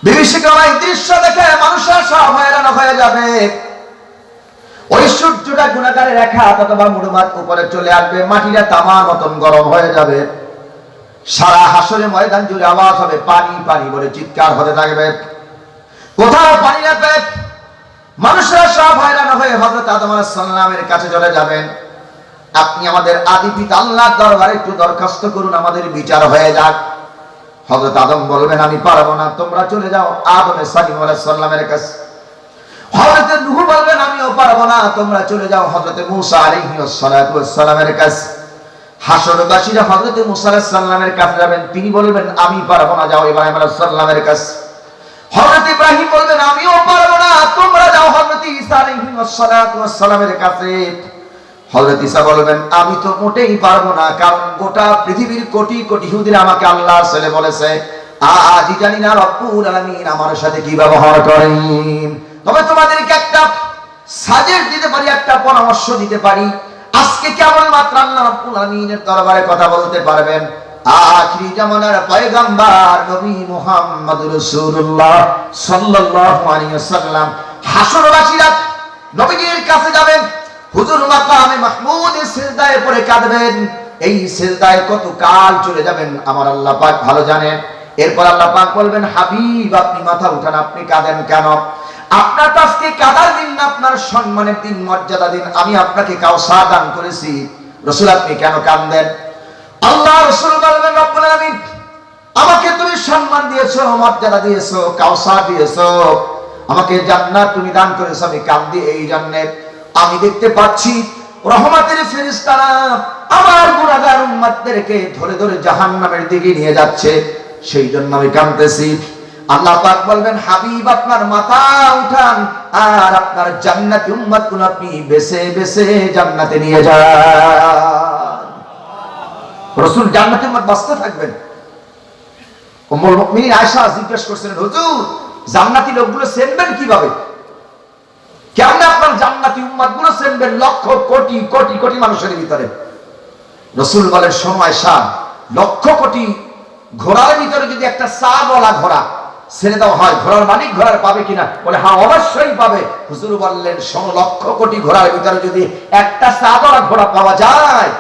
বিভীষিকাময় দৃশ্য দেখে মানুষের সব হয়রান হয়ে যাবে। ওই সূর্যটা গুণাকারে রেখা অথবা মুড়মাত উপরে চলে আসবে, মাটিটা তামার মতন গরম হয়ে যাবে। সারা হাসরে ময়দান জুড়ে আওয়াজ হবে, পানি পানি বলে চিৎকার হতে থাকবে। কোথাও পানি না পেয়ে মানুষেরা সব হয়রান হয়ে হযরত আদম আলাইহিস সালামের কাছে চলে যাবেন। আপনি আমাদের আদি পিতা আল্লাহর দরবারে একটু দরখাস্ত করুন, আমাদের বিচার হয়ে যাক। হযরত আদম বলবেন, আমি পারবো না, তোমরা চলে যাও আদম আলাইহিস সালামের কাছে। হযরত নূহ বলবেন, আমিও পারবো না, তোমরা চলে যাও হযরত মূসা আলাইহিস সালামের কাছে। হাসরবাসীরা হযরত মূসা আলাইহিস সালামের কাছে যাবেন, তিনি বলবেন, আমি পারবো না, যাও ইব্রাহিম আলাইহিস সালামের কাছে। হযরত ইব্রাহিম বলবেন, আমিও পারবো না, তোমরা যাও হযরত ঈসা আলাইহিস সালামের কাছে। হযরত ঈসা বলবেন, আমি তো মোটেই পারবো না, কারণ গোটা পৃথিবীর কোটি কোটি ইহুদিরা আমাকে আল্লাহর ছেলে বলেছে। আজই জানি না রব্বুল আলামিন আমার সাথে কি ব্যবহার করেন। তবে তোমাদেরকে একটা সাজেশ দিতে পারি, একটা পরামর্শ দিতে পারি। আজকে কেমন মাত্র আল্লাহ রব্বুল আলামিনের দরবারে কথা বলতে পারবেন আখিরি জামানার পয়গম্বর নবী মুহাম্মদ রাসূলুল্লাহ সাল্লাল্লাহু আলাইহি ওয়াসাল্লাম। হাসরবাসীরা নবীজির কাছে যাবেন, হুজুর মাকামে মাহমুদে সিজদায় পড়ে কাঁদবেন। এই সিজদায় কত কাল চলে যাবেন আমার আল্লাহ পাক ভালো জানেন। এরপর আল্লাহ পাক বলবেন, হাবিব আপনি মাথা উঠান, আপনি কাঁদেন কেন? আপনার তো আজকে কাঁদার দিন না, আপনার সম্মানের দিন, মর্যাদা দিন। আমি আপনাকে কাউসার দান করেছি, রাসূল আপনি কেন কাঁদেন? আল্লাহ রাসূল বলবেন, রব্বুল আলামিন আমাকে তুমি সম্মান দিয়েছো, মর্যাদা দিয়েছো, কাউসার দিয়েছো, আমাকে জান্নাত তুমি দান করেছো, আমি কাঁদি এই জন্য আমি দেখতে পাচ্ছি রহমতের ফেরেশতারা আমার গুনাহগার উম্মতদেরকে ধরে ধরে জাহান্নামের দিকে নিয়ে যাচ্ছে, সেই জন্য আমি কাঁদতেছি। আল্লাহ পাক বলবেন, হাবিব আপনার মাথা উঠান আর আপনার জান্নাতি উম্মতগুলো আপনি বেছে বেছে জান্নাতে নিয়ে যান। রাসূল জান্নাতে উম্মত বাঁচতে থাকবেন। উম্মুল মুমিনিন আয়েশা জিজ্ঞেস করছেন, হুজুর জান্নাতি লোকগুলো চিনবেন কিভাবে? কেমনে আপনার জান্নাতি উম্মতগুলো চিনবেন লক্ষ কোটি কোটি কোটি মানুষের ভিতরে? রাসূল বলেন, শোনো আয়েশা, লক্ষ কোটি ঘোড়ার ভিতরে যদি একটা চা বলা ঘোড়া ছেড়ে দেওয়া হয়, ঘোড়ার মালিক ঘোড়ার পাবে কিনা? বলে হ্যাঁ অবশ্যই পাবে। হুজুর বললেন, শোনো, লক্ষ কোটি ঘোড়ার ভিতরে যদি একটা চা বলা ঘোড়া পাওয়া যায়,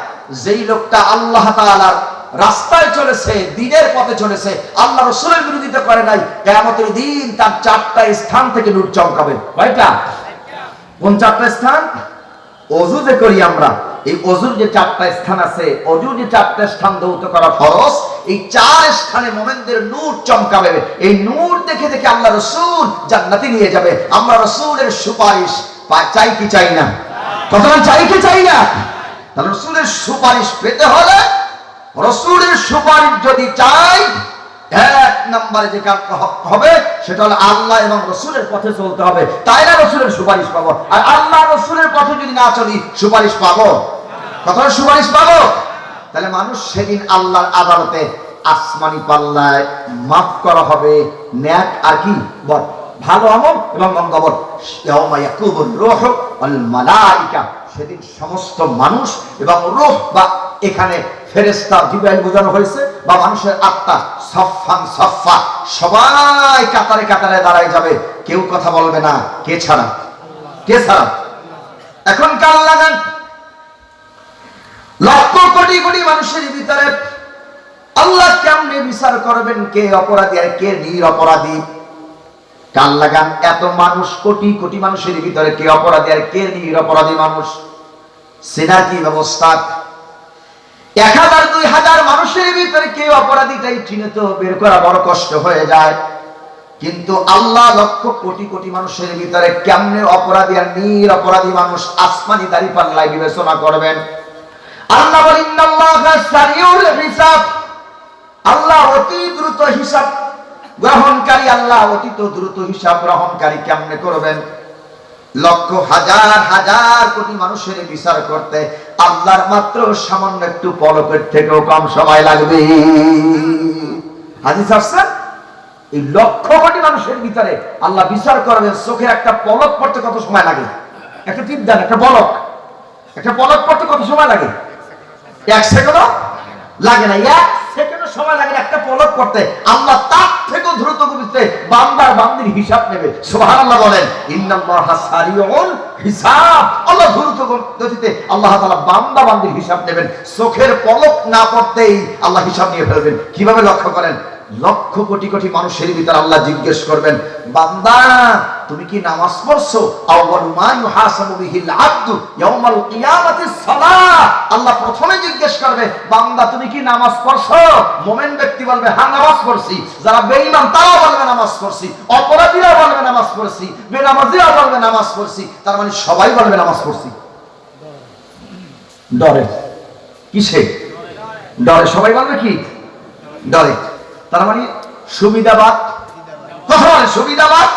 যেই লোকটা আল্লাহ তাআলার রাস্তায় চলেছে, দ্বীনের পথে চলেছে, আল্লাহ রাসূলের বিরোধিতা করে নাই, কিয়ামতের দিন তার চারটা স্থান থেকে নূর চমকাবে। কয়টা? কোন চারটা স্থান? ওযু যে করি আমরা, এই ওযুর যে চারটা স্থান আছে, ওযুর যে চারটা স্থান ধৌত করা ফরজ, এই চার স্থানে মুমিনদের নূর চমকাবে। এই নূর দেখে দেখে আল্লাহ রাসূল জান্নাতে নিয়ে যাবে। আমরা রাসূলের সুপারিশ চাই কি চাই না? কথা চাই কি চাই না? তাহলে রাসূলের সুপারিশ পেতে হলে, রাসূলের সুপারিশ যদি চাই, এক নম্বরে যে কাজ হবে সেটা হলো আল্লাহ এবং রাসূলের পথে চলতে হবে, তাই না রাসূলের সুপারিশ পাবো। আর আল্লাহ রাসূলের পথে যদি না চলি, সুপারিশ পাবো? কথা সুপারিশ পাবো? তাহলে মানুষ সেদিন আল্লাহর আদালতে আসমানি পাল্লায় মাফ করা হবে নেক আর কি বদ, ভালো আমল এবং মন্দ আমল। ইয়াউমা ইয়াকুবুর রূহু ওয়াল মালায়েকা, সেদিন সমস্ত মানুষ এবং রূহ বা এখানে ফেরেশতা জিবরাইল বোঝানো হয়েছে, বা মানুষের আত্মা সফান সফা, সবাই কাতারে কাতারে দাঁড়ায় যাবে, কেউ কথা বলবে না। কে ছাড়া? কে ছাড়া? এখন কাল লাগান লক্ষ কোটি কোটি মানুষের ভিতরে আল্লাহ কেমনে বিচার করবেন, কে অপরাধী আর কে নিরপরাধী? কাল লাগান এত মানুষ, কোটি কোটি মানুষের ভিতরে কে অপরাধী আর কে নিরপরাধী মানুষ চেনার কি ব্যবস্থা? 1000 2000 মানুষের ভিতরে কে অপরাধীটাই চিনে তো বের করা বড় কষ্ট হয়ে যায়। কিন্তু আল্লাহ লক্ষ কোটি কোটি মানুষের ভিতরে কেমনে অপরাধী আর নিরপরাধী মানুষ আসমানি দাঁড়িপাল্লায় বিবেচনা করবেন। আল্লাহ বলেন, ইন্নাল্লাহা সারিউল হিসাব, আল্লাহ অতি দ্রুত হিসাব গ্রহণকারী। আল্লাহ অতি দ্রুত হিসাব গ্রহণকারী। কেমনে করবেন? লক্ষ হাজার হাজার কোটি মানুষের বিচার করতে আল্লাহর মাত্র সামান্য একটু পলকের থেকেও কম সময় লাগবে। হাদিস আছে, এই লক্ষ কোটি মানুষের ভিতরে আল্লাহ বিচার করবেন, চোখের একটা পলক পড়তে কত সময় লাগে? একটা টিপ দেন, একটা পলক পড়তে কত সময় লাগে? 1 সেকেন্ডও লাগে না। 1 সেকেন্ডও সময় লাগে না একটা পলক পড়তে। আল্লাহ তার থেকে দ্রুত গতিতে বান্দার বান্দির হিসাব নেবে। সুবহানাল্লাহ বলেন, ইন্নাল্লাহা সারিউল হিসাব। আল্লাহ দ্রুত গতিতে আল্লাহ তাআলা বান্দা বান্দির হিসাব নেবেন। চোখের পলক না পড়তেই আল্লাহ হিসাব নিয়ে ফেলবেন। কিভাবে লক্ষ্য করেন, লক্ষ কোটি কোটি মানুষের ভিতরে আল্লাহ জিজ্ঞেস করবেন, বান্দা তুমি কি নামাজ পড়ছো? আউয়ালু মা ইউহাসাবু বিহিল আবদু ইয়াউমাল কিয়ামাতিস সালাহ। আল্লাহ প্রথমে জিজ্ঞেস করবে, বান্দা তুমি কি নামাজ পড়ছো? মুমিন ব্যক্তি বলবে হ্যাঁ নামাজ পড়ছি। যারা বেঈমান তারাও বলবে নামাজ পড়ছি, অপরাধীরা বলবে নামাজ পড়ছি, বেনামাজিরা বলবে নামাজ পড়ছি। তার মানে সবাই বলবে নামাজ পড়ছি। ডরে, কিসে ডরে? সবাই বলবে কি ডরে। তার মানে সুবিধাবাদ, কথা বলে সুবিধাবাদ,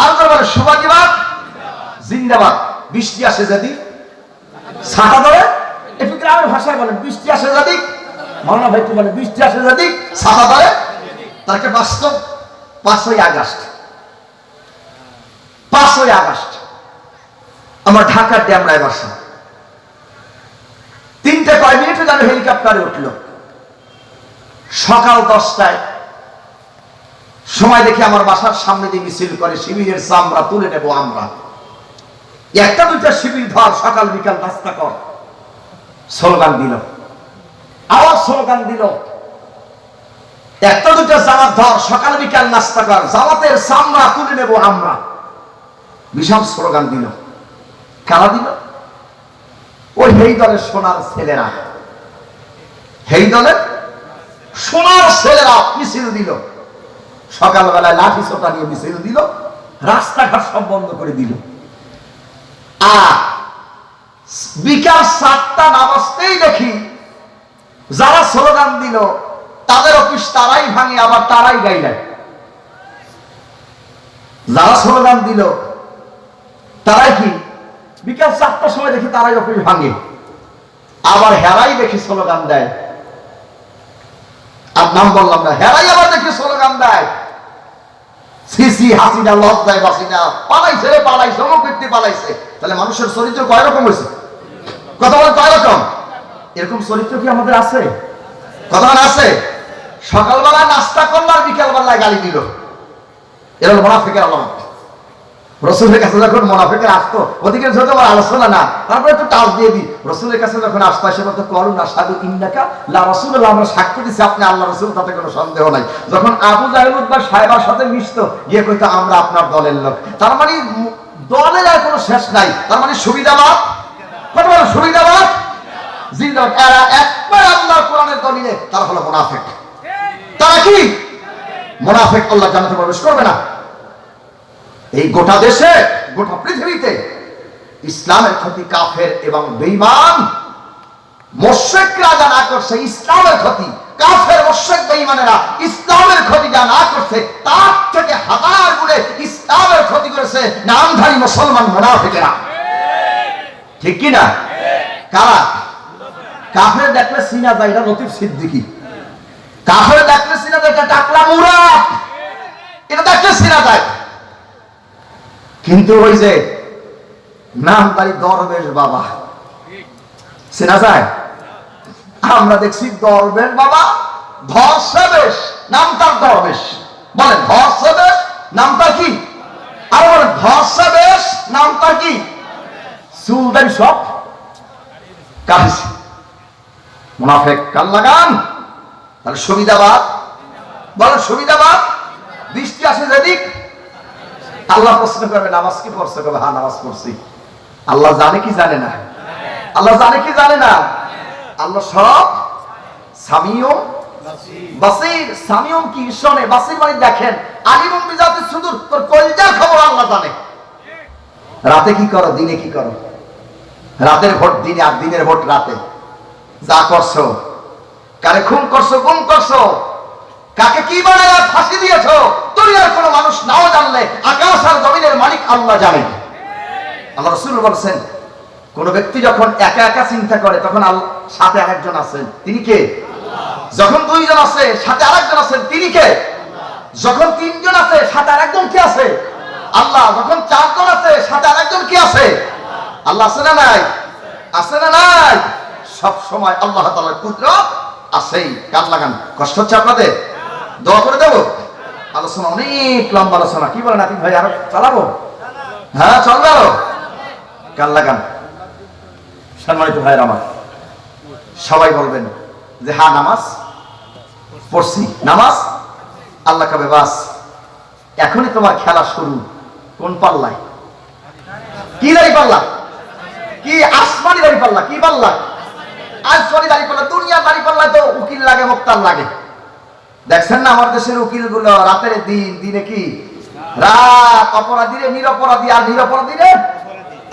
আর বলে সুবাদিবাদ, জিন্দাবাদ। বৃষ্টি আসে যদি ছাতা ধরে, একটু গ্রামের ভাষায় বলেন বৃষ্টি আসে যদি, মাওলানা ভাই বলে বৃষ্টি আসে যদি ছাতা ধরে। তাকে বাস্তব 5ই আগস্ট, 5ই আগস্ট আমার ঢাকার ড্যামরায় বাসা। 3টা কয় মিনিটে যেন হেলিকপ্টারে উঠলো। সকাল 10টায় সময় দেখে আমার বাসার সামনে দিয়ে মিছিল করে, শিবিরের চামড়া তুলে নেব আমরা। একটা দুইটা শিবির ধর, সকাল বিকাল নাস্তা কর, স্লোগান দিল, আওয়াজ স্লোগান দিল। একটা দুইটা জামাত ধর, সকাল বিকাল নাস্তা কর, জামাতের চামড়া তুলে নেব আমরা, বিশাল স্লোগান দিল। কারা দিল? ওই এই দলের সোনার ছেলেরা, এই দলের সোনার ছেলেরা মিছিল দিল। সকালবেলায় লাঠি সোটা নিয়ে মিছিল দিল, রাস্তাঘাট সব বন্ধ করে দিল। আর বিকাল 7টা নামাজতেই দেখি যারা স্লোগান দিল তাদের অফিস তারাই ভাঙে, আবার তারাই গাইলেন। যারা স্লোগান দিল তারাই কি বিকাল 4টার সময় দেখি তারাই অফিস ভাঙে, আবার হেরাই দেখি স্লোগান দেয়। আর নাম বললাম না, হেরাই আবার দেখি স্লোগান দেয়, সিসি হাসিনা লজ্জায় বাসিনা, পালাইছে রে পালাইছে, অমুক ব্যক্তি পালাইছে। তাহলে মানুষের চরিত্র কয় রকম হয়েছে? কথা বলে কয় রকম? এরকম চরিত্র কি আমাদের আছে? কথা বলে আছে? সকালবেলায় নাস্তা করলো আর বিকাল বেলায় গালি দিল, এরা মুনাফিকের আলামত। রসুলের কাছে যখন মুনাফিকের আসতো, ওদিকে যেহেতু আমার আলোচনা না, তারপরে একটু টাচ দিয়ে দিই। রসুলের কাছে যখন আসতো এসে বলতো করুন আশহাদু ইন্নাকা লা রাসূলুল্লাহ, আমরা সাক্ষ্য দিচ্ছি আপনি আল্লাহ রসুল, তাতে কোনো সন্দেহ নাই। যখন আবু জাহেল বা সাহেবার সাথে মিশতো, গিয়ে কইতো আমরা আপনার দলের লোক। তার মানে দলের আর কোনো শেষ নাই। তার মানে সুবিধাবাদ, কত বড় সুবিধাবাদ, জিন্দাবাদ। এরা একবার আল্লাহর কোরআনের দলিলে তারা হলো মুনাফিক। তারা কি মুনাফিক? আল্লাহ জান্নাতে প্রবেশ করবে না। এই গোটা দেশে, গোটা পৃথিবীতে ইসলামের ক্ষতি কাফের এবং বেঈমান মুশরিকরা যা না করছে ইসলামের ক্ষতি, কাফের মুশরিক বেঈমানেরা ইসলামের ক্ষতি যা না করছে তার থেকে হাজার গুণে ইসলামের ক্ষতি করেছে নামধারী মুসলমান মুনাফিকেরা। ঠিক কি না? কারা? কাফের দেখলে চিনা যায় এটা লতিফ সিদ্দিকী, কাফের দেখলে চিনা যায় এটা টাকলা মুরাদ, এটা দেখলে চিনা যায়। কিন্তু ওই যে নামদারি দরবেশ বাবা চেনা যায়? আমরা দেখছি দরবেশ বাবা, ধর্ষবেশ নাম তার দরবেশ। বলেন ধর্ষবেশ নাম তার কি? আর বলেন ধর্ষবেশ নাম তার কি? চুলদারি সব কাজ মুনাফিক। কাল লাগান। তাহলে সুবিধাবাদ, বলেন সুবিধাবাদ। বৃষ্টি আসে যেদিক, আল্লাহ প্রশ্ন করবে নামাজ কি পড়ছো? কবে হ্যাঁ নামাজ পড়ছি। আল্লাহ জানে কি জানে না? আল্লাহ জানে কি জানে না? আল্লাহ সব সামিউম বাসীর। সামিউম কি? শোনে। বাসীর মানে দেখেন। আলিমুম বিজাতি সুদূর, তোর কলজার খবর আল্লাহ জানে। রাতে কি করো, দিনে কি করো? রাতের ভোট দিনে আর দিনের ভোট রাতে। যা করছো, কারে খুন করছো, গুম করছো, কাকে কি বানায় ফাঁসি দিয়েছো, দুনিয়ার কোনো মানুষ নাও জানলে আকাশ আর জমিনের মালিক আল্লাহ জানেন। আল্লাহ রাসূল বলেছেন কোন ব্যক্তি যখন একা একা চিন্তা করে তখন সাথে আরেকজন আছেন, তিনি কে? যখন দুইজন আছে সাথে আরেকজন আছেন, তিনি কে? যখন তিনজন আছে সাথে আরেকজন কে আছে? আল্লাহ। যখন চারজন আছে সাথে আরেকজন কি আছে? আল্লাহ। আছে না নাই? আছে না নাই? সব সময় আল্লাহ তাআলার কুদরত আছেই। কান লাগান। কষ্ট হচ্ছে আপনাদের? দোয়া করে দেব। আলোচনা অনেক লম্বা আলোচনা, কি বলেন আপনি ভাই? আরো চালাবো? হ্যাঁ চলবে আরো। কান লাগান। সম্মানিত ভাইয়ের আমার, সবাই বলবেন যে হ্যাঁ নামাজ পড়ছি, নামাজ আল্লাহ কবে বাস এখনই তোমার খেলা শুরু। কোন পাল্লায়? কি দাঁড়ি পাল্লা? কি আসমানি দাঁড়ি পাল্লা? কি পাল্লা? আসমানি দাঁড়ি পাল্লা। দুনিয়া দাঁড়ি পাল্লায় তো উকিল লাগে, মোক্তার লাগে। দেখছেন না আমার দেশের উকিল গুলো রাতের দিন, দিনে কি রাত, অপরাধীরে নিরপরাধী আর নিরপরাধীরে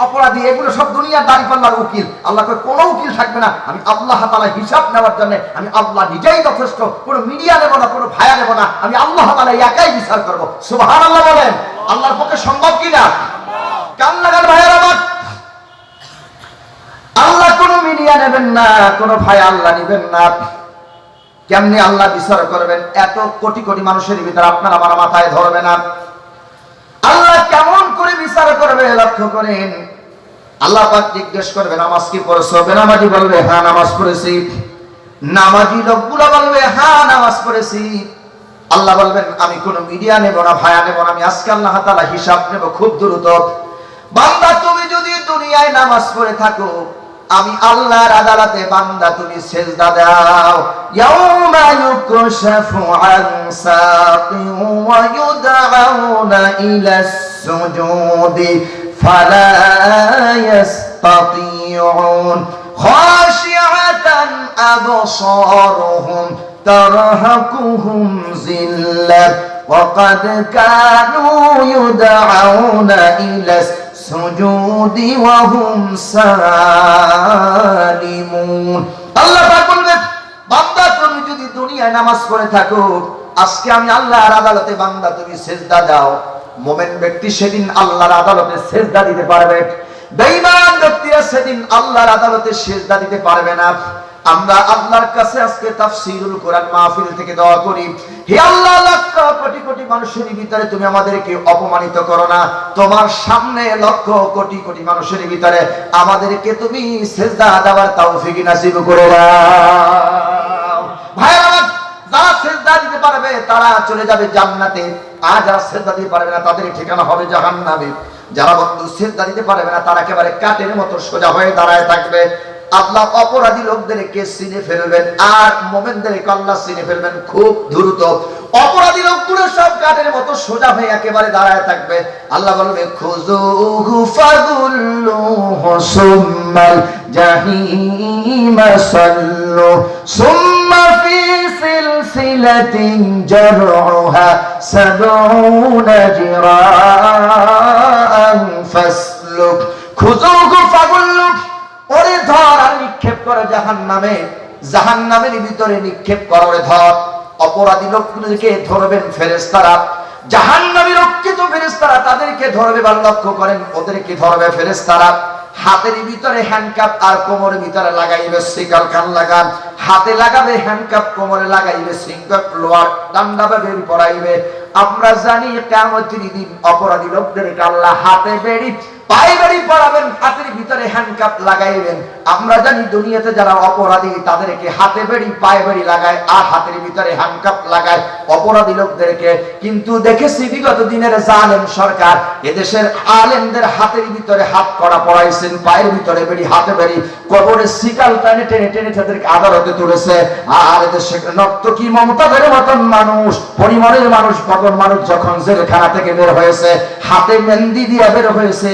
অপরাধী, এগুলো সব দুনিয়ার দাঁড়ি পাল্লার উকিল। আল্লাহ কোন উকিল থাকবে না। আমি আল্লাহ তাআলা হিসাব নেওয়ার জন্য আমি আল্লাহ নিজেই যথেষ্ট। কোন মিডিয়া নেব না, কোন ভায়া নেব না। আমি আল্লাহ তাআলা একাই বিচার করব। সুবহানাল্লাহ বলেন। আল্লাহর পক্ষে সম্ভব কিনা? কান লাগান ভাইয়ের আমার। আল্লাহ কোন মিডিয়া নেবেন না, কোন ভায়া আল্লাহ নেবেন না। কেমনি আল্লাহ বিচার করবেন? এত কোটি কোটি মানুষের ভিতরে আপনার আমার মাথায় ধরবে না। আল্লাহ কেমন করে বিচার করবে লক্ষ্য করেন। আল্লাহ পাক জিজ্ঞেস করবে নামাজ কি পড়েছো? বেনামাজি বলবে হ্যাঁ নামাজ পড়েছি। নামাজি লোকগুলো বলবে হ্যাঁ নামাজ পড়েছি। আল্লাহ বলবেন আমি কোন মিডিয়া নেব না, ভায়া নেব না। আমি আজকে আল্লাহ তাআলা হিসাব নেব খুব দ্রুত। বান্দা তুমি যদি দুনিয়ায় নামাজ পড়ে থাকো, আমি আল্লাহর আদালতে বান্দা তুমি সিজদা দাও। ইয়াউমা ইউকশাফু আন সাকিন ওয়া ইউদআউনা ইলাস সুজুদি ফালা ইস্তাতিউন খাশিআতান আবসারুহুম তারহাকুহুম যিল্লাহ ওয়া ক্বাদ কানু ইউদআউনা ইলাস সুজুদি ওয়া হুম সালিমুন। আল্লাহ পাক বলবেন বান্দা তুমি যদি দুনিয়ায় নামাজ পড়ে থাকো, আজকে আমি আল্লাহর আদালতে বান্দা তুমি সিজদা দাও। মুমিন ব্যক্তি সেদিন আল্লাহর আদালতে সিজদা দিতে পারবে, বেঈমান ব্যক্তিরা সেদিন আল্লাহর আদালতে সিজদা দিতে পারবে না। আমরা আল্লাহর কাছে আজকে তাফসীরুল কোরআন মাহফিল থেকে দোয়া করি, হে আল্লাহ লক্ষ কোটি কোটি মানুষের ভিতরে তুমি আমাদেরকে অপমানিত করো না। তোমার সামনে লক্ষ কোটি কোটি মানুষের ভিতরে আমাদেরকে তুমি সিজদা দেওয়ার তৌফিক নসিব করে দাও। ভাইরা আমার, যারা সিজদা দিতে পারবে তারা চলে যাবে জান্নাতে, আর যারা সিজদা দিতে পারবে না তাদের ঠিকানা হবে জাহান্নামে। যারা বন্ধু সিজদা দিতে পারবে না তারা একেবারে কাঠের মতো সোজা হয়ে দাঁড়ায় থাকবে। আল্লাহ অপরাধী লোকদেরকে চিনে ফেলবেন আর মুমিনদেরকে আল্লাহ চিনে ফেলবেন খুব দ্রুত। অপরাধী লোকগুলো সব কাঠের মতো সোজা হয়ে একেবারে দাঁড়ায় থাকবে। আল্লাহ বলবে খুযুহু ফাগুল্লুহু সুম্মাল জাহিমা সাল্লু সুম্মা ফি সিলসিলাতিন জারউহা সাবউনা জিরাআন ফাসলুক। খুযুহু ফাগুল্লু, ওরে ধর আর নিক্ষেপ করে জাহান্নামে। জাহান্নামের ভিতরে নিক্ষেপ করে ধর। অপরাধী লোকগুলোকে ধরবেন ফেরেশতারা, জাহান্নামী রক্ষিত ফেরেশতারা তাদেরকে ধরবে। বা লক্ষ্য করেন ওদেরকে ধরবে ফেরেশতারা। হাতের ভিতরে হ্যান্ডকাপ আর কোমরের ভিতরে লাগাইবে শিকল। কান লাগান। হাতে লাগাবে হ্যান্ডকাপ, কোমরে লাগাইবে শিকল, লোয়ার ডান্ডা বের পরাইবে। আমরা জানি কিয়ামতের দিন অপরাধী লোকদেরকে আল্লাহ হাতে বেড়ি পায়ে বেড়ি পরাবেন, হাতের ভিতরে হ্যান্ডকাপ লাগাইবেন। আমরা জানি দুনিয়াতে যারা অপরাধী তাদেরকে হাতে বেড়ি পায়ে বেড়ি লাগায় আর হাতের ভিতরে হ্যান্ডকাপ লাগায় অপরাধী লোকদেরকে। কিন্তু দেখেছি বিগত দিনের জালেম সরকার এদেশের আলেমদের হাতের ভিতরে হাত কড়া পড়াইছেন, পায়ের ভিতরে বেড়ি, হাতে বেড়ি, কবরে শিকাল টানে টেনে টেনে তাদেরকে আদালতে তুলেছে। আর এদেশে নর্তকী মমতাদের মতন মানুষ, পরিমাণের মানুষ, পাগল মানুষ যখন জেলখানা থেকে বের হয়েছে হাতে মেহেন্দি দিয়ে বের হয়েছে,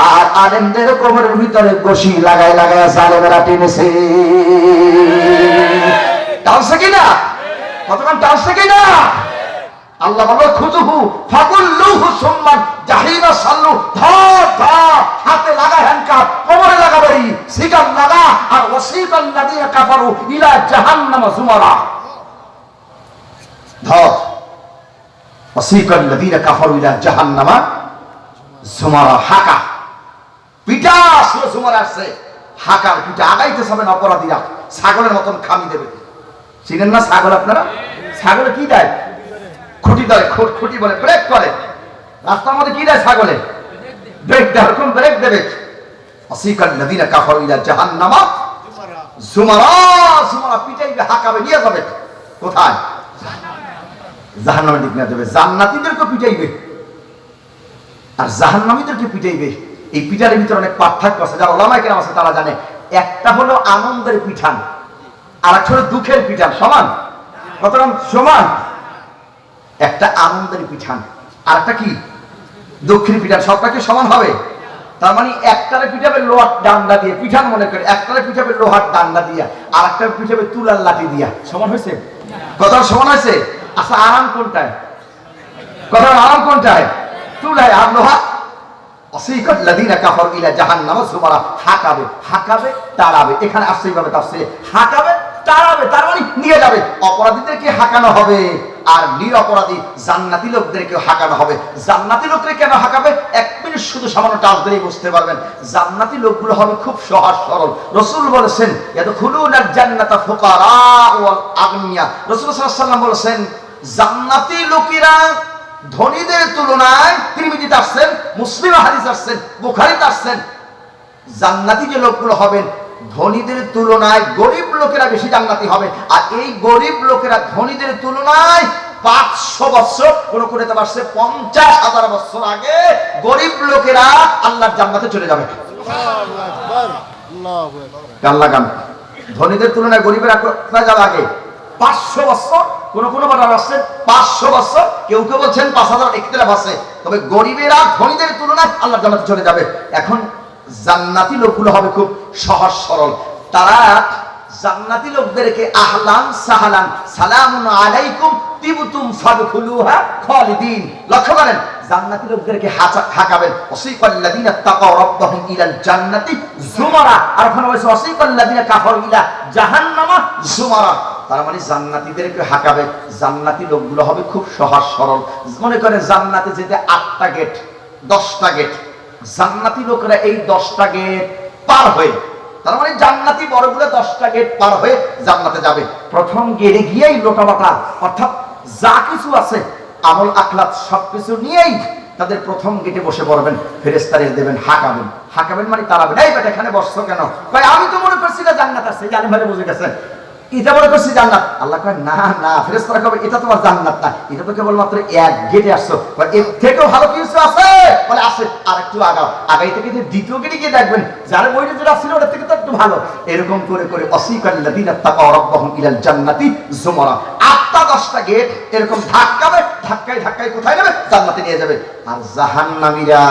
আর আলেমদের কোমরের ভিতরে গোশি লাগায় লাগায় জালেমেরা টেনেছে। টানছে কিনা? কতক্ষণ টানছে কিনা? আল্লাহ বলে খুযুহু ফাগুল্লুহু সুম্মা জাহিমা সাল্লু। ধর ধর, হাতে লাগা হ্যান্ডকাপ, কোমরে লাগা বেড়ি, শিকাল লাগা। আর ওয়াসিকাল লাযিনা কাফারু ইলা জাহান্নামা যুমারা। ধর, ওয়াসিকাল লাযিনা কাফারু ইলা জাহান্নামা যুমারা। হাকা পিটা আসলে জুমার আসছে, হাকার পিটা আগাইতে যাবেন অপরাধীরা, ছাগলের মতন খামি দেবে। চিনেন না ছাগল আপনারা? ছাগলে কি দেয়? খুঁটি দেয়, খুঁটি বলে ব্রেক করে। রাস্তার মধ্যে কি দেয় ছাগলে? ব্রেক দেয়, এরকম ব্রেক দেবে। ওয়াসিকাল লাযিনা কাফারু ইলা জাহান্নামা যুমারা। যুমারা পিটাইবে, হাকাবে, নিয়ে যাবে কোথায়? জাহান্নামের দিক নিয়ে যাবে। জান্নাতীদেরকে পিটাইবে আর জাহান্নামীদেরকে পিটাইবে। এই পিটারের ভিতরে অনেক পার্থক্য আছে, যারা ওলামায়ে কেরাম আছে তারা জানে। একটা হলো আনন্দের পিঠান, আর একটা হলো দুঃখের পিঠান। সমান? কতটা সমান? একটা আনন্দের পিঠান আর একটা কি দুঃখের পিঠান। সবটা কি সমান হবে? তার মানে একটারে পিঠাবে লোহার ডান্ডা দিয়ে, পিঠান মনে করে, একটারে পিঠাবে লোহার ডান্ডা দিয়া, আর একটা পিঠাবে তুলার লাঠি দিয়া। সমান হয়েছে? কথা সমান হয়েছে? আচ্ছা, আরাম কোনটায়? কথা আরাম কোনটায়? তুলায় আর লোহা। অসীকাত লাযিনা কাফারু ইলা জাহান্নাম যুমারা। হাঁকাবে, হাঁকাবে, তাড়াবে। এখানে আসছে এইভাবে তাফসীরে, হাঁকাবে, তাড়াবে, তার মানে নিয়ে যাবে। অপরাধীদেরকে হাঁকানো হবে আর নিরপরাধী জান্নাতি লোকদেরকে হাঁকানো হবে। জান্নাতি লোকদের কেন হাঁকাবে? এক মিনিট শুধু সামান্য টাচ দিলেই বুঝতে পারবেন। জান্নাতি লোকগুলো হবে খুব সহজ সরল। রাসূল বলেছেন ইয়াদখুলুনাল জান্নাতা ফুকারা ওয়াল আগনিয়া। রাসূল সাল্লাল্লাহু আলাইহি ওয়াসাল্লাম বলেছেন জান্নাতি লোকেরা ধনীদের তুলনায়, তিরমিজিতে আসছেন, মুসলিমে হাদিস আসছেন, বুখারীতে আসছেন, জান্নাতি যে লোকগুলো হবেন ধনীদের তুলনায় গরিব লোকেরা বেশি জান্নাতি হবে। আর এই গরিব লোকেরা ধনীদের তুলনায় 500 বছর, কোন কোনটা পারছে 50,000 বছর আগে গরিব লোকেরা আল্লাহর জান্নাতে চলে যাবে। আল্লাহ গান ধনীদের তুলনায় গরিবেরা কোথায় যাবে আগে? 500 বছর, কোন কোন বলার আছে 500 বছর, কেউ কেউ বলছেন 5000, ইখতিলাফ আছে। তবে গরিবেরা ধনীদের তুলনায় আল্লাহর জান্নাতে চলে যাবে। এখন জান্নাতি লোকগুলো হবে খুব সহজ সরল। তারা জান্নাতি লোকদেরকে আহলান সাহালান সালামুন আলাইকুম তিবতুম ফাদখুলুহা খালিদিন। লক্ষ্য করেন, জান্নাতি লোকদেরকে হাঁকাবেন। ওয়াসিকাল্লাযিনা তাকাউ রাব্বাহুম ইলাল জান্নাতি যুমারা। আর ওখানে বলেছে ওয়াসিকাল্লাযিনা কাফারু ইলা জাহান্নামা যুমারা। তার মানে জান্নাতীদেরকে হাঁকাবে। জান্নাতি লোকগুলো হবে খুব সহজ সরল। মনে করেন জান্নাতে যেতে 8টা গেট, 10টা গেট। জান্নাতি লোকেরা এই 10টা গেট পার হয়ে, তার মানে জান্নাতি বড়গুলো 10টা গেট পার হয়ে জান্নাতে যাবে। প্রথম গেটে গিয়েই লোটাবাটা, অর্থাৎ যা কিছু আছে আমল আখলাত সবকিছু নিয়েই তাদের প্রথম গেটে বসে পড়বেন। ফেরেশতারা দেবেন, হাঁকাবেন। হাঁকাবেন মানে তাড়াবেন। এই বেটা এখানে বসছো কেন? ভাই আমি তো মনে করছি না জান্নাত আছে। জানি ভাই বুঝে গেছেন, এটা মনে করছি জান্নাত। আল্লাহ কয় না না, ফেরেশতারা কবে এটা তোমার জান্নাত না, এটা তো কেবলমাত্র এক গেটে আসছো। এর থেকেও ভালো কিছু আছে? বলে আছে। আর একটু আগাও, আগাই থেকে দ্বিতীয় গেটে গিয়ে দেখবেন যার বইটা যেটা ছিল ওটার থেকে তো একটু ভালো। এরকম করে করে ওয়াসিকাল্লাযিনা তাকাউ রাব্বাহুম ইলাল জান্নাতি যুমারা। 8টা 10টা গেট এরকম ধাক্কাবে, ধাক্কায় ধাক্কায় কোথায় নেবে? জান্নাতে নিয়ে যাবে। আর জাহান্নামীরা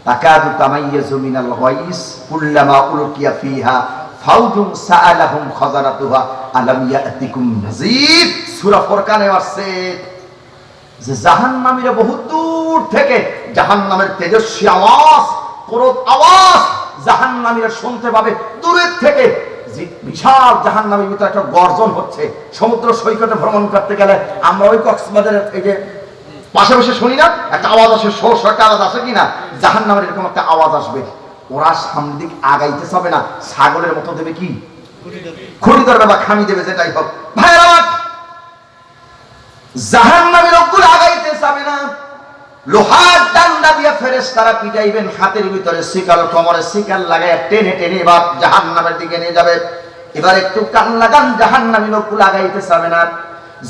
তাকাদু তামাইয়াজু মিনাল গায়স কুল্লামা উলকিয়া ফিহা ফাউজুন সাআলাহুম খাযারাতুহা আলাম ইয়াতিকুম নাযীর। সূরা ফুরকানে আছে যে জাহান্নামীরা বহু দূর থেকে জাহান্নামের তেজস্বী আওয়াজ, ক্রোধ আওয়াজ জাহান্নামীরা শুনতে পাবে দূরের থেকে। বিশাল জাহান্নামের ভিতরে একটা গর্জন হচ্ছে। সমুদ্র সৈকতে ভ্রমণ করতে গেলে আমরা ওই কক্সবাজারের এই যে পাশে বসে শুনি না, একটা আওয়াজ আসে, শোর একটা আওয়াজ আসে কিনা? জাহান্নামের এরকম একটা আওয়াজ আসবে। ওরা সামনের দিক আগাইতে চাবে না, ছাগলের মতো দেবে কি খড়ি ধরবে বা খামি দেবে, যেটাই হোক। ভাইরা জাহান্নামী লোকগুলো আগাইতে চাবে না। লোহার ডান্ডা দিয়ে ফেরেশতারা পিটাইবেন। হাতের ভিতরে শিকাল, কোমরে শিকাল লাগায় টেনে টেনে এবার জাহান্নামের দিকে নিয়ে যাবে। এবার একটু কান লাগান, জাহান্নামী লোকগুলো আগাইতে চাবে না।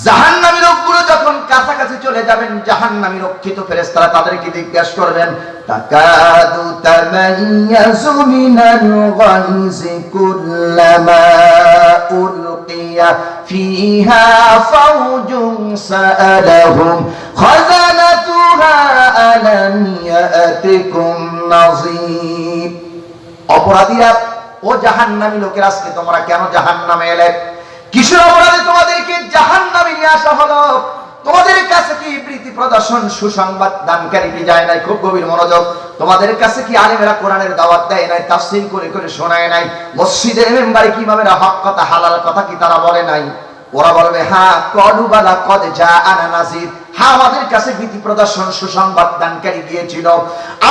জাহান্নামী লোকগুলো যখন কাছাকাছি চলে যাবেন, জাহান্নামী রক্ষিত ফেরেশতারা তাদেরকে জিজ্ঞাসা করবেন তাকাদু তামাইয়াজু মিনাল গায়জি কুল্লামা উলকিয়া ফিহা ফাউজুন সাআলাহুম খাযানাতুহা আলাম ইয়াতিকুম নাযীর। অপরাধীরা, ও জাহান্নামী লোকেরা, আজকে তোমরা কেন জাহান্নামে এলে? কিসের অপরাধে তোমাদেরকে জাহান্নামে নিয়ে আসা হলো? তোমাদের কাছে কি প্রীতি প্রদর্শন, সুসংবাদ দানকারী কি যায় নাই? খুব গভীর মনোযোগ। তোমাদের কাছে কি আলেমেরা কোরআনের দাওয়াত দেয় নাই, তাফসীর করে করে শোনায় নাই? মসজিদের মেম্বারে কিভাবে হক কথা, হালাল কথা কি তারা বলে নাই? ওরা বলবে হ্যাঁ, ক্বালু বালা ক্বাদ জাআনা নাযীর। হ্যাঁ, আমাদের কাছে প্রীতি প্রদর্শন, সুসংবাদ দানকারী গিয়েছিল।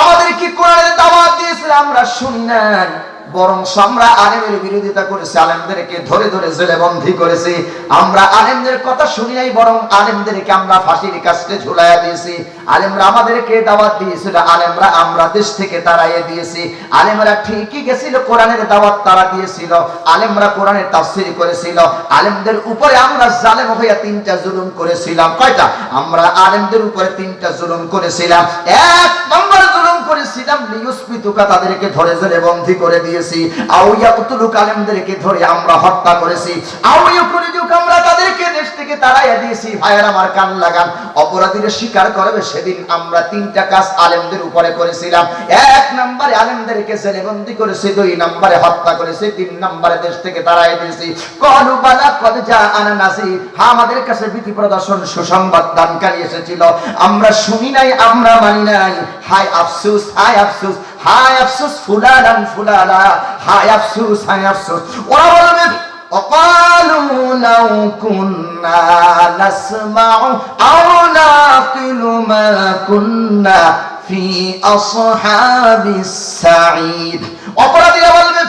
আমাদের কি কোরআনের দাওয়াত দিয়েছিল, আমরা শুনি নাই। বরং আমরা আলেমের বিরোধিতা করেছি, আলেমদেরকে ধরে ধরে জেলে বন্দী করেছি। আমরা আলেমদের কথা শুনি নাই, বরং আলেমদেরকে আমরা ফাঁসির কাস্টে ঝুলাইয়া দিয়েছি। আলেমরা আমাদেরকে দাওয়াত দিয়েছিল, আলেমরা আমরা দেশ থেকে তাড়াইয়ে দিয়েছি। আলেমরা ঠিকই গেছিল, কোরআনের দাওয়াত তারা দিয়েছিল, আলেমরা কোরআনের তাফসীর করেছিল। আলেমদের উপরে আমরা জালেম হইয়া 3টা জুলুম করেছিলাম। কয়টা? আমরা আলেমদের উপরে 3টা জুলুম করেছিলাম। 1 নম্বর জুলুম করেছিলাম লিয়ুসবিতুকা, তাদেরকে ধরে ধরে বন্দী করে দিয়েছি। আও ইয়াকতুলুকা, আলেমদেরকে ধরে আমরা হত্যা করেছি। আও ইউখরিজুকা, আমরা তাদেরকে দেশ থেকে তাড়াইয়া দিয়েছি। ভাইয়ের আমার কান লাগান, অপরাধীরা স্বীকার করবে সেদিন আমরা 3টা কাজ আলেমদের উপরে করেছিলাম। 1 নম্বরে আলেমদেরকে জেলে বন্দী করেছি, 2 নম্বরে হত্যা করেছি, 3 নম্বরে দেশ থেকে তাড়াইয়া দিয়েছি। ক্বালু বালা ক্বাদ জাআনা নাযীর, হ্যাঁ আমাদের কাছে ভীতি প্রদর্শন সুসংবাদ দানকারী এসেছিল, আমরা শুনি নাই, আমরা মানি নাই। হায় আফসোস, হায় আফসোস, হায় আফসোস ফুলানান ফুলানা, হায় আফসোস, হায় আফসোস। ওরা বলবে وقالوا لو كنا نسمع أو نعقل ما كنا في أصحاب السعير। অপরাধীরা বলবে,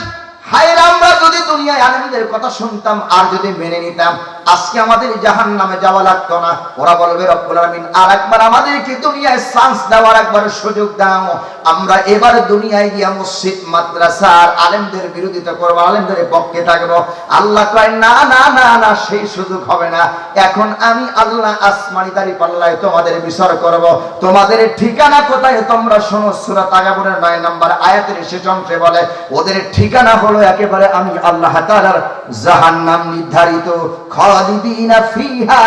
হায় আমরা যদি দুনিয়ায় আলেমদের কথা শুনতাম আর যদি মেনে নিতাম, আজকে আমাদের জাহান্নামে যাওয়া লাগতো না। ওরা বলবে রব্বুল আলামিন আরেকবার আমাদেরকে দুনিয়ায় চান্স দাও, আরেকবার সুযোগ দাও, আমরা এবার দুনিয়ায় গিয়া মসজিদ মাদ্রাসার আলেমদের বিরোধিতা করব, আলেমদের পক্ষে থাকবো। আল্লাহ কয় না না না না, সেই সুযোগ হবে না। এখন আমি আল্লাহ আসমানি দাঁড়িপাল্লায় তোমাদের বিচার করব। তোমাদের ঠিকানা কোথায় তোমরা শোনো, সূরা তাগাবুনের 9 নম্বর আয়াতের শেষ অংশে বলে ওদের ঠিকানা হলো একেবারে আমি আল্লাহ তাআলার জাহান্নাম নির্ধারিত, খালিদিনা ফিহা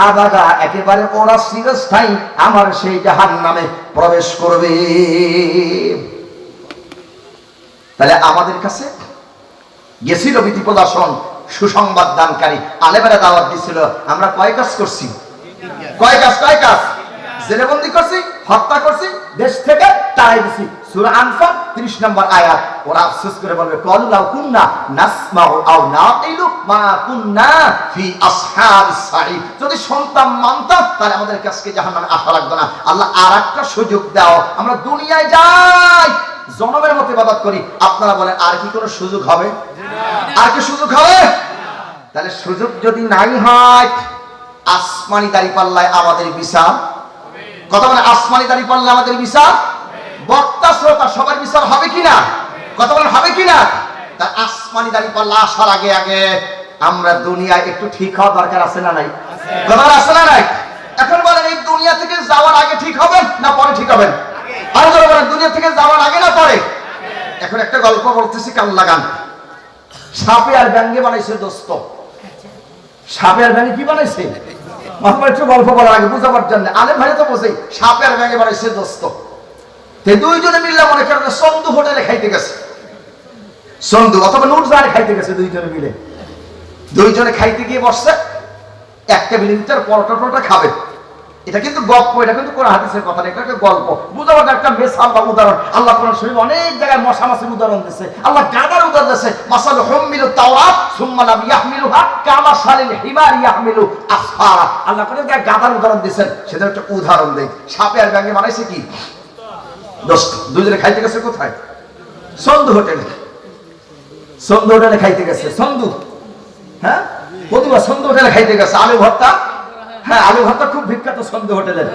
আবাদা, একেবারে ওরা চিরস্থায়ী আমার সেই জাহান্নামে প্রবেশ করবে। তাহলে আমাদের কাছে গেছিল ভীতি প্রদর্শন সুসংবাদ দানকারী, আলেমেরা দাওয়াত দিছিল। আমরা কয় কাজ করছি? কয় কাজ? জেলেবন্দি করছি, হত্যা করছি, দেশ থেকে তাড়াই দিছি। সূরা আনফাল 30 নম্বর আয়াত। ওরা আফসোস করে বলবে ক্বালু লাউ কুন্না নাসমাউ আও নাকিলু মা কুন্না ফি আসহাবিস সাঈর, যদি শুনতাম মানতাম তাহলে আমাদের কাছে জাহান্নামে আসা লাগতো না। আল্লাহ আরেকটা সুযোগ দাও, আমরা দুনিয়ায় যাই, জনমের মতো ইবাদত করি। আপনারা বলেন আর কি কোনো সুযোগ হবে? আর কি সুযোগ হবে? তাহলে সুযোগ যদি নাই হয়, আসমানি দাঁড়িপাল্লায় আমাদের বিচার। কথা বলে আসমানি দাঁড়িপাল্লায় আমাদের বিচার, বক্তা শ্রোতা সবার বিচার হবে কিনা? কথা বলেন হবে কিনা? তার আসমানি দাঁড়িপাল্লা আসার আগে আগে আমরা দুনিয়ায় একটু ঠিক হওয়া দরকার আছে না নাই? কথা আছে না নাই? এখন বলেন এই দুনিয়া থেকে যাওয়ার আগে ঠিক হবেন না পরে ঠিক হবেন? আর বলেন দুনিয়া থেকে যাওয়ার আগে না পরে? এখন একটা গল্প বলতেছি, কান লাগান। সাপে আর ব্যাঙে বানাইছে দোস্ত। সাপে আর ব্যাঙে কি বানাইছে? একটু গল্প বলার আগে বুঝাবার জন্য আলেম ভাই তো বোঝে, সাপে আর ব্যাঙে বানাইছে দোস্ত। দুইজনে মিললে মনে করেন সন্দু হোটেলে খাইতে গেছে, সন্দু অথবা নুরজার খাইতে গেছে। দুইজনে খাইতে গিয়ে বসছে, 1 টেবিলের ভিতর পরোটা খাবে। এটা কিন্তু গল্প, এটা কিন্তু কোন হাদিসের কথা না, এটা একটা গল্প বুঝাবার একটা মেসাল বা উদাহরণ। আল্লাহ কোরআন শরীফে অনেক জায়গায় মশা মাছির উদাহরণ দিয়েছে, আল্লাহ গাদার উদাহরণ দিয়েছে। মাসালু হুমিলু তাওরাত সুম্মা লাম ইয়াহমিলুহা কামাসালিল হিমার ইয়াহমিলু আসফারা। আল্লাহ কোরআন গাদার উদাহরণ দিয়েছেন, সেটা একটা উদাহরণ দেই। সাপে আর ব্যাঙে বানাইছে কি? দোস্ত। দুইজনে খাইতে গেছে কোথায়? সন্দু হোটেলে। সন্দু হোটেলে খাইতে গেছে। সন্দু, হ্যাঁ প্রতিবার সন্দু হোটেলে খাইতে গেছে। আলু ভর্তা, হ্যাঁ আলু ভর্তা খুব বিখ্যাত সন্দু হোটেলের।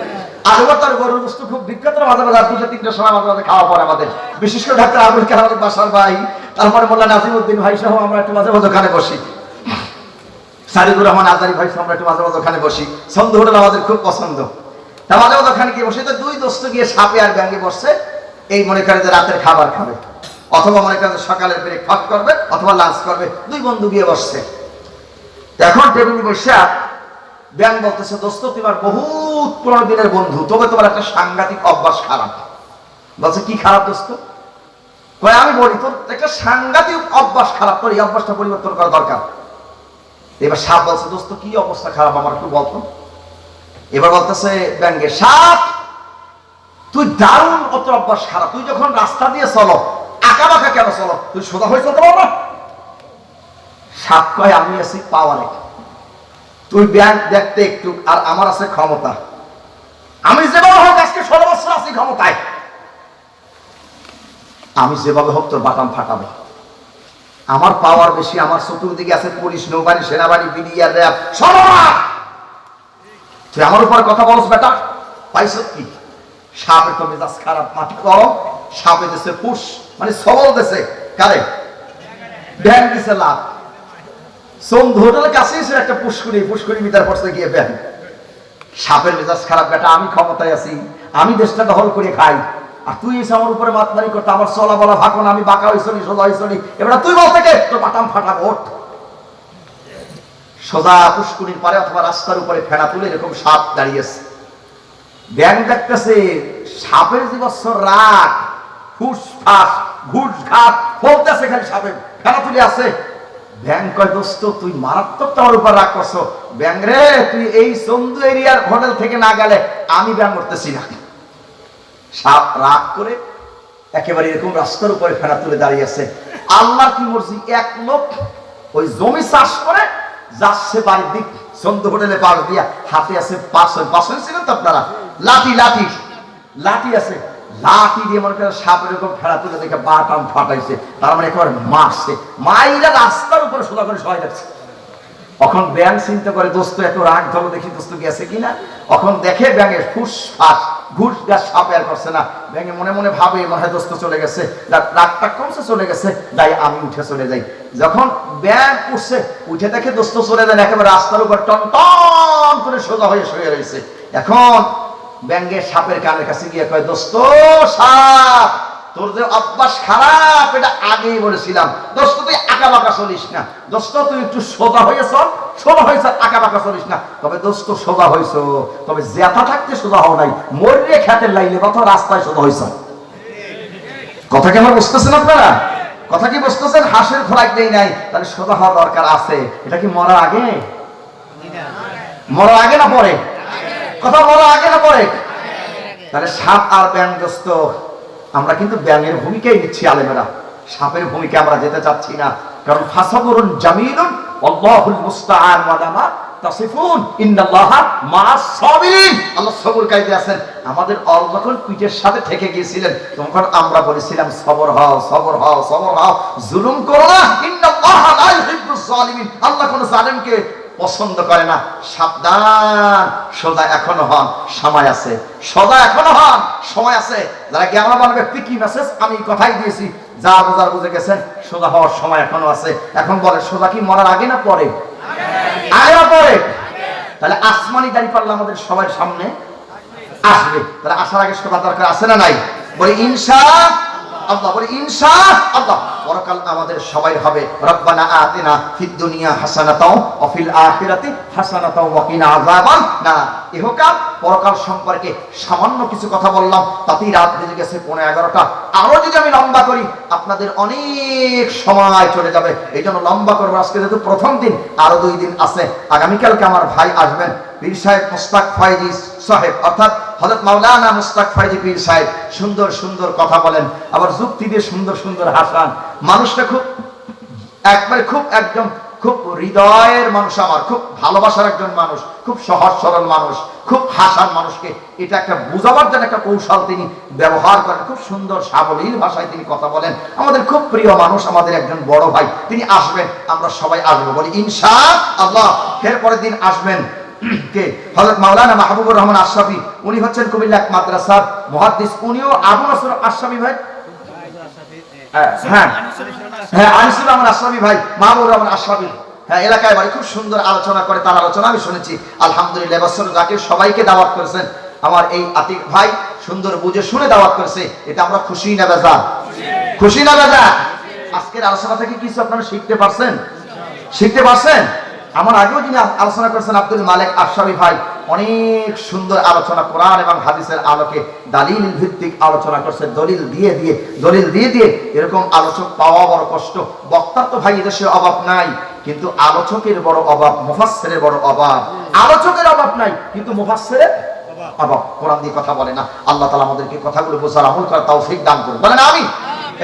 আলু ভর্তার গরুর বস্তু খুব বিখ্যাত। মাঝে মাঝে 2-3টার সময় মাঝে মাঝে খাওয়া পড়ে আমাদের, বিশেষ করে ডাক্তার আবুল কালাম আমাদের বাসার ভাই, তারপরে মোল্লা নাজিমউদ্দিন ভাই সহ আমরা একটু মাঝে মাঝে ওখানে বসি। সারিদুর রহমান আজারি ভাই সহ আমরা একটু মাঝে মাঝে ওখানে বসি। সন্দু হোটেল আমাদের খুব পছন্দ। তা মাঝে মাঝে ওখানে গিয়ে বসে, তো 2 দোস্ত গিয়ে সাপে আর ব্যাঙে বসছে। এই মনে করে যে রাতের খাবার খাবে, অথবা মনে করে সকালের ব্রেকফাস্ট করবে, অথবা লাঞ্চ করবে। 2 বন্ধু গিয়ে বসছে। এখন টেবিলে বসে ব্যাঙ বলতেছে, দোস্ত তোমার বহুত পুরনো দিনের বন্ধু, তবে তোমার একটা সাংঘাতিক অভ্যাস খারাপ। বলছে কি খারাপ দোস্ত? কয় আমি বলি তোর একটা সাংঘাতিক অভ্যাস খারাপ, তোর এই অভ্যাসটা পরিবর্তন করা দরকার। এবার সাপ বলছে, দোস্ত কি অবস্থা খারাপ আমার একটু বলতো। এবার বলতেছে ব্যাঙে, সাপ তুই দারুণ অত অভ্যাস খারাপ, তুই যখন রাস্তা দিয়ে চলো আঁকা বাঁকা কেন চলো, তুই সোজা হয়ে চলতে পারো না? সাপ কয় আমি আছি পাওয়ারে, তুই ব্যাংক দেখতে একটু, আর আমার আছে ক্ষমতা। আমি যেভাবে হোক আজকে 16 বছর আছি ক্ষমতায়, আমি যেভাবে হোক তোর বাটাম ফাটাবো। আমার পাওয়ার বেশি, আমার চতুর্দিকে আছে পুলিশ, নৌবাহিনী, সেনাবাহিনী, বিডিআর, র্যাব, সব। তুই আমার উপরে কথা বলছ বেটা, পাইছ কি? সাপের তো মেজাজ খারাপ, মাটি গরম, সাপে দেশে পুষ, মানে সবল দেশে কারে ব্যাং দিছে লাভ। সন্ধু হোটেলের কাছেই ছিল একটা পুষ্করি, পুষ্করি মিটার পড়ছে গিয়ে ব্যাং। সাপের মেজাজ খারাপ বেটা, আমি ক্ষমতায় আছি, আমি দেশটা দখল করে খাই, আর তুই এসে আমার উপরে মাতমারি করতে, আমার চলা বলা ভাগো না, আমি বাঁকা হইছনি, সোজা হইছনি, এবার তুই বল থেকে তোর বাটাম ফাটাবো। ওঠ। সোজা পুষ্করির পারে অথবা রাস্তার উপরে ফেনা তুলে এরকম সাপ দাঁড়িয়েছে। ব্যাং দেখতেছে সাপের যে বছর রাগ, ফুস ফাস, ঘুষ ঘাট ফলতেছে, খালি সাপে ফেনা তুলে আছে। ব্যাং কয় দোস্ত তুই মারাত্মক তোমার উপর রাগ করছো। ব্যাং রে, তুই এই চন্দু এরিয়ার হোটেল থেকে না গেলে আমি ব্যাং করতেছি না। সাপ রাগ করে একেবারে এরকম রাস্তার উপরে ফেনা তুলে দাঁড়িয়ে আছে। আল্লাহ কি মর্জি, এক লোক ওই জমি চাষ করে যাচ্ছে বাড়ির দিক, চন্দু হোটেলে পার দিয়া, হাতে আছে পাশন, পাশন ছিলেন তো আপনারা, লাঠি লাঠি লাঠি আছে, লাঠি দিয়ে মনে করে সাপ এরকম ফেলা তুলে দেখে বাটাম ফাটাইছে, তার মানে একেবারে মারছে, মাইরা রাস্তার উপরে সোজা করে সবাই যাচ্ছে। এখন ব্যাং চিন্তা করে দোস্ত এত রাগ ধরো দেখি দোস্ত গেছে কিনা। এখন দেখে ব্যাঙের ফুস ফাস ঘুষ গাছ সাপ আর করছে না। ব্যাঙে মনে মনে ভাবে মনে হয় দোস্ত চলে গেছে, রাগটা কমছে, চলে গেছে, তাই আমি উঠে চলে যাই। যখন ব্যাং উঠছে, উঠে দেখে দোস্ত চলে যায়, একেবারে রাস্তার উপর টন টন করে সোজা হয়ে শুয়ে রয়েছে। এখন ব্যাঙের সাপের কানের কাছে গিয়ে কয়, দোস্ত সাপ, তোর যে অভ্যাস খারাপ এটা আগেই বলেছিলাম, দোস্ত তুই আঁকা বাঁকা চলিস না, দোস্ত তুই একটু সোজা হয়েছ, সোজা হয়েছ, আঁকা বাঁকা চলিস না। তবে দোস্ত সোজা হয়েছ, তবে জেঠা থাকতে সোজা হও নাই, মরিয়ে খেতে লাইলে কত রাস্তায় সোজা হয়েছ। কথা কি আমার বুঝতেছেন আপনারা? কথা কি বুঝতেছেন? হাঁসের খোরাক দেই নাই, তাহলে সোজা হওয়ার দরকার আছে। এটা কি মরার আগে? মরার আগে না পরে? কথা মরার আগে না পরে? তাহলে সাপ আর ব্যাং দোস্ত, আমরা কিন্তু ব্যাঙের ভূমিকাই নিচ্ছি আলেমেরা, সাপের ভূমিকা আমরা যেতে চাচ্ছি না। কারণ ফাসাবুরুন জামিলুন আল্লাহুল মুস্তাআন ওয়া লামা তাসিফুন ইন্নাল্লাহা মা'আস সাবিরিন। আল্লাহ সবরকারী আছেন। আমাদের অল যখন পিঠের সাথে ঠেকে গিয়েছিলেন, তখন আমরা বলেছিলাম সবর হও, সবর হও, সবর হও, জুলুম করো না, ইন্নাল্লাহা লা ইউহিব্বুজ জালিমিন। আল্লাহ কোন জালেমকে পছন্দ করে না। সাবধান, সোজা এখনো হন, সময় আছে, সোজা এখনো হন, সময় আছে। যারা জ্ঞানবান ব্যক্তি কি মেসেজ আমি কথাই দিয়েছি, যা বোঝার বুঝে গেছেন, সোজা হওয়ার সময় এখনো আছে। এখন বলে সোজা কি মরার আগে না পরে? আগে না পরে? তাহলে আসমানি দাঁড়িপাল্লা আমাদের সবার সামনে আসবে, তাহলে আসার আগে সোজা দরকার আছে না নাই? বলে ইনশাআল্লাহ, বলে ইনশাআল্লাহ পরকাল আমাদের সবাই হবে। রব্বানা আতিনা ফিদ দুনিয়া হাসানাতাও ওয়া ফিল আখিরাতি হাসানাতাও ওয়া কিনা আযাবান নার। ইহকাল পরকাল সম্পর্কে সামান্য কিছু কথা বললাম, তাতেই রাত বেজে গেছে 11:30টা। আরো যদি আমি লম্বা করি আপনাদের অনেক সময় চলে যাবে, এই জন্য লম্বা করবো। আজকে যেহেতু প্রথম দিন, আরো 2 দিন আছে। আগামীকালকে আমার ভাই আসবেন, পীর সাহেব মুস্তাক ফয়জি সাহেব, অর্থাৎ হযরত মাওলানা মুস্তাক ফয়জি পীর সাহেব। সুন্দর সুন্দর কথা বলেন, আবার যুক্তি দিয়ে সুন্দর সুন্দর হাসান। মানুষটা খুব একবারে খুব একদম খুব হৃদয়ের মানুষ, আমার খুব ভালোবাসার একজন মানুষ, খুব সহজ সরল মানুষ, খুব হাসান মানুষকে। এটা একটা বুঝাবার জন্য একটা কৌশল তিনি ব্যবহার করেন। খুব সুন্দর সাবলীল ভাষায় তিনি কথা বলেন। আমাদের খুব প্রিয় মানুষ, আমাদের একজন বড় ভাই, তিনি আসবেন, আমরা সবাই আসবো, বলি ইনশাআল্লাহ। এর পরের দিন আসবেন কে? হযরত মাওলানা মাহবুবুর রহমান আশরাফি। উনি হচ্ছেন কুমিল্লা মাদ্রাসার মুহাদ্দিস। উনিও আবু নসর আশরাফি ভাই, হ্যাঁ হ্যাঁ, আনিসুর রহমান আশরাফি ভাই, মাহবুবুর রহমান আশরাফি, হ্যাঁ, এলাকায় বাড়ি। খুব সুন্দর আলোচনা করে, তার আলোচনা আমি শুনেছি আলহামদুলিল্লাহ। এবছর যাকে সবাইকে দাওয়াত করেছেন আমার এই আতিক ভাই, সুন্দর বুঝে শুনে দাওয়াত করেছে, এটা আমরা খুশি না বেজা? খুশি না বেজা? আজকের আলোচনা থেকে কিছু আপনারা শিখতে পারছেন? শিখতে পারছেন? আমার আগেও যিনি আলোচনা করেছেন আব্দুল মালিক আশরাফি ভাই, অনেক সুন্দর আলোচনা, কোরআন এবং হাদিসের আলোকে দালিল ভিত্তিক আলোচনা করছে, দলিল দিয়ে দিয়ে। এরকম আলোচক পাওয়া বড় কষ্ট। বক্তার তো ভাই এদেশে অভাব নাই, কিন্তু আলোচকের বড় অভাব, মুফাসসিরের বড় অভাব। আলোচকের অভাব নাই, কিন্তু মুফাসসিরের অভাব। কোরআন দিয়ে কথা বলে না। আল্লাহ তাআলা আমাদেরকে কথাগুলো বোঝার, আমল করার তৌফিক দান করুন, বলেন আমিন।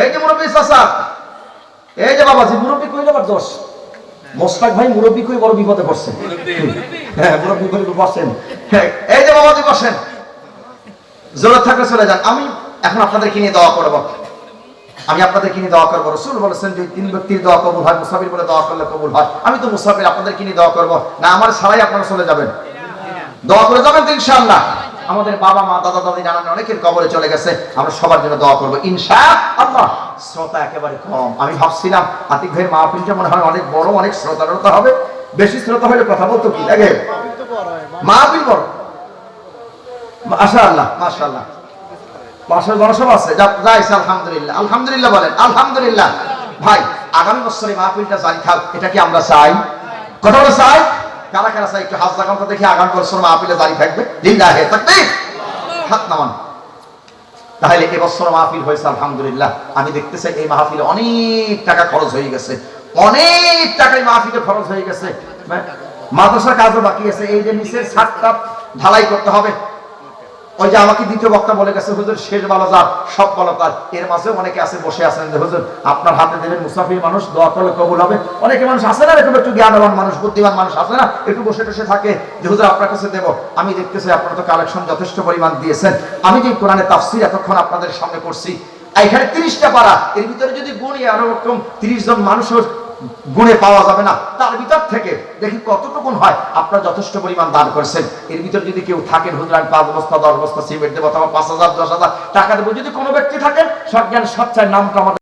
এই যে মুরব্বি চাচা, এই যে বাবাজি, মুরব্বি কইলে আবার দোষ। মোস্তাক ভাই মুরব্বি কই বড় বিপদে পড়ছে। হ্যাঁ, মুরব্বি কই বসেন। এই যে বাবাজি বসেন, জোরে থাকলে চলে যান। আমি এখন আপনাদেরকে নিয়ে দোয়া করব। আমি আপনাদের কিনে দোয়া করবো। রাসূল বলেছেন যে 3 ব্যক্তির দোয়া কবুল হয়, মুসাফির বলে দোয়া করলে কবুল হয়। আমি তো মুসাফির, আপনাদের কিনে দোয়া করবো না আমার ছাড়াই আপনারা চলে যাবেন? দোয়া করে যাবেন তো ইনশাআল্লাহ। আমাদের বাবা মা দাদা দাদি নানা অনেকের কবরে চলে গেছে, আমরা সবার জন্য দোয়া করবো ইনশাআল্লাহ। শ্রোতা একেবারে কম, আমি ভাবছিলাম আতিক ভাইয়ের মাহফিলটা মনে হয় অনেক বড়, অনেক শ্রোতা হবে, বেশি শ্রোতা হলে কথা বলতো কি লাগে, মাহফিল বড়। মাশাআল্লাহ মাশাআল্লাহ, পাশের জনসব আছে যাইছে, আলহামদুলিল্লাহ আলহামদুলিল্লাহ বলেন আলহামদুলিল্লাহ। ভাই আগামী বছরে মাহফিলটা জারি থাক, এটা কি আমরা চাই? কথা বলে চাই? কারা কারা চাই একটু হাত লাগান তো দেখি আগামী বছর মাহফিলে জারি থাকবে। লিল্লাহি তাকবীর, হাত নামান। তাহলে এবছর মাহফিল হয়েছে আলহামদুলিল্লাহ। আমি দেখতে চাই এই মাহফিলে অনেক টাকা খরচ হয়ে গেছে, অনেক টাকায় মাহফিলে খরচ হয়ে গেছে। মাদ্রাসার কাজও বাকি আছে, এই যে নিচের ছাদটা ঢালাই করতে হবে। ওই যে আমাকে দ্বিতীয় বক্তা বলে গেছে হুজুর শেষ বলা যার সব বলা তার, এর মাঝেও অনেকে আছে বসে আছেন যে হুজুর আপনার হাতে দেবেন, মুসাফির মানুষ দোয়া করলে কবুল হবে। অনেকে মানুষ আছে না এরকম একটু জ্ঞানবান মানুষ, বুদ্ধিমান মানুষ আছে না, একটু বসে টসে থাকে যে হুজুর আপনার কাছে দেব। আমি দেখতেছি আপনারা তো কালেকশন যথেষ্ট পরিমাণ দিয়েছেন। আমি যে কোরআনে তাফসীর এতক্ষণ আপনাদের সামনে করছি, এখানে 30টা পারা, এর ভিতরে যদি গুণে আরো এরকম 30 জন মানুষের গুণে পাওয়া যাবে না, তার ভিতর থেকে দেখি কতটুকুন হয়। আপনারা যথেষ্ট পরিমাণ দান করেছেন, এর ভিতর যদি কেউ থাকেন হুজুর আমি 5 বস্তা 10 বস্তা সিমেন্ট দেবো, অথবা 5,000 10,000 টাকা দেবো, যদি কোনো ব্যক্তি থাকেন সজ্ঞান সচ্চার নামটা আমাদের